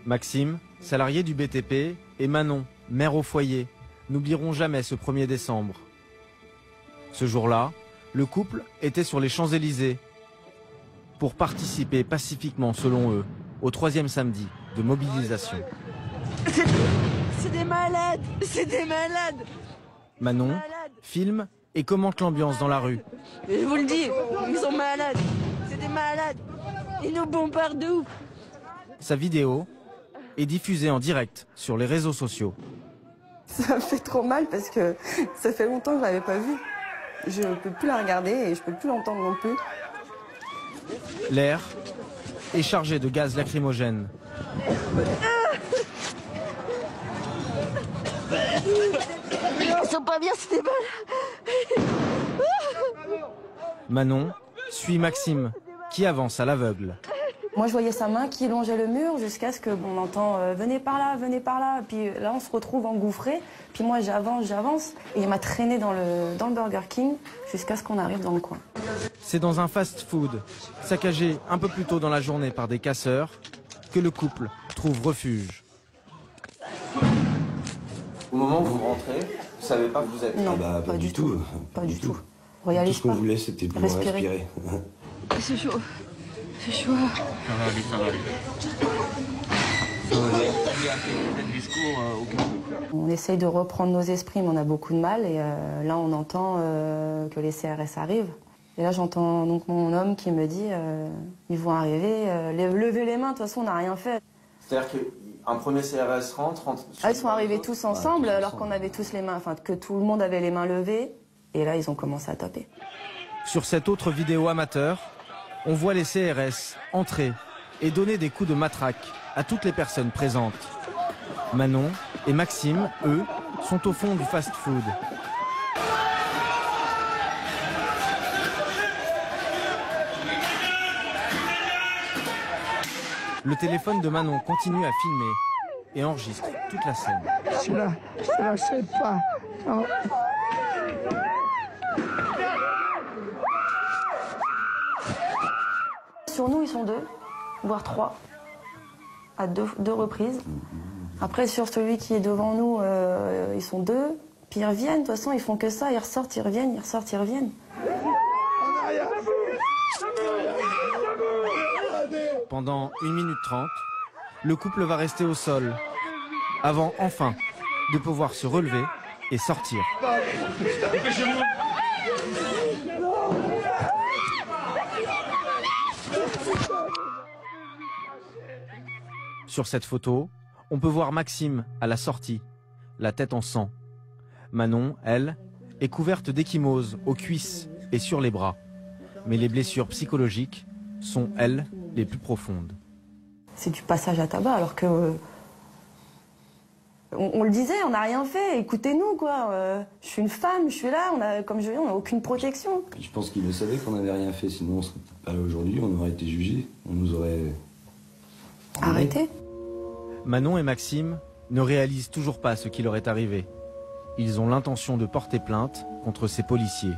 Maxime, salarié du BTP, et Manon, mère au foyer, n'oublieront jamais ce 1er décembre. Ce jour-là, le couple était sur les Champs-Élysées pour participer pacifiquement, selon eux, au 3e samedi de mobilisation. C'est des malades! C'est des malades! Manon filme et commente l'ambiance dans la rue. Je vous le dis, ils sont malades! C'est des malades! Ils nous bombardent de ouf! Sa vidéo est diffusée en direct sur les réseaux sociaux. Ça me fait trop mal parce que ça fait longtemps que je ne l'avais pas vue. Je ne peux plus la regarder et je ne peux plus l'entendre non plus. L'air est chargé de gaz lacrymogène. Ils sont pas bien, c'est des balles! Manon suit Maxime, qui avance à l'aveugle. Moi, je voyais sa main qui longeait le mur jusqu'à ce qu'on entend venez par là, venez par là. Puis là, on se retrouve engouffré. Puis moi, j'avance. Et il m'a traîné dans le Burger King jusqu'à ce qu'on arrive dans le coin. C'est dans un fast-food, saccagé un peu plus tôt dans la journée par des casseurs, que le couple trouve refuge. Au moment où vous rentrez, vous savez pas que vous êtes... Non, pas du tout. Pas du tout. Tout Réalise ce qu'on pas. voulait, c'était pouvoir respirer. C'est chaud. C'est chaud. On essaye de reprendre nos esprits, mais on a beaucoup de mal. Et là, on entend que les CRS arrivent. Et là, j'entends donc mon homme qui me dit ils vont arriver, levez les mains, de toute façon, on n'a rien fait. C'est-à-dire qu'un premier CRS rentre... Ils sont arrivés tous ensemble, alors qu'on avait tous les mains, enfin, que tout le monde avait les mains levées. Et là, ils ont commencé à taper. Sur cette autre vidéo amateur, on voit les CRS entrer et donner des coups de matraque à toutes les personnes présentes. Manon et Maxime, eux, sont au fond du fast-food. Le téléphone de Manon continue à filmer et enregistre toute la scène. Je l'achète pas. Non. Sur nous, ils sont 2, voire 3, à deux reprises. Après, sur celui qui est devant nous, ils sont 2. Puis ils reviennent, de toute façon, ils font que ça. Ils ressortent, ils reviennent, ils ressortent, ils reviennent. Pendant 1 minute 30, le couple va rester au sol, avant enfin de pouvoir se relever et sortir. Sur cette photo, on peut voir Maxime à la sortie, la tête en sang. Manon, elle, est couverte d'ecchymoses aux cuisses et sur les bras. Mais les blessures psychologiques sont, elles, les plus profondes. C'est du passage à tabac, alors que... on le disait, on n'a rien fait, écoutez-nous, quoi. Je suis une femme, je suis là, comme je dis, on n'a aucune protection. Je pense qu'ils le savaient qu'on n'avait rien fait, sinon on serait pas là aujourd'hui, on aurait été jugés, on nous aurait... Arrêtez. Manon et Maxime ne réalisent toujours pas ce qui leur est arrivé. Ils ont l'intention de porter plainte contre ces policiers.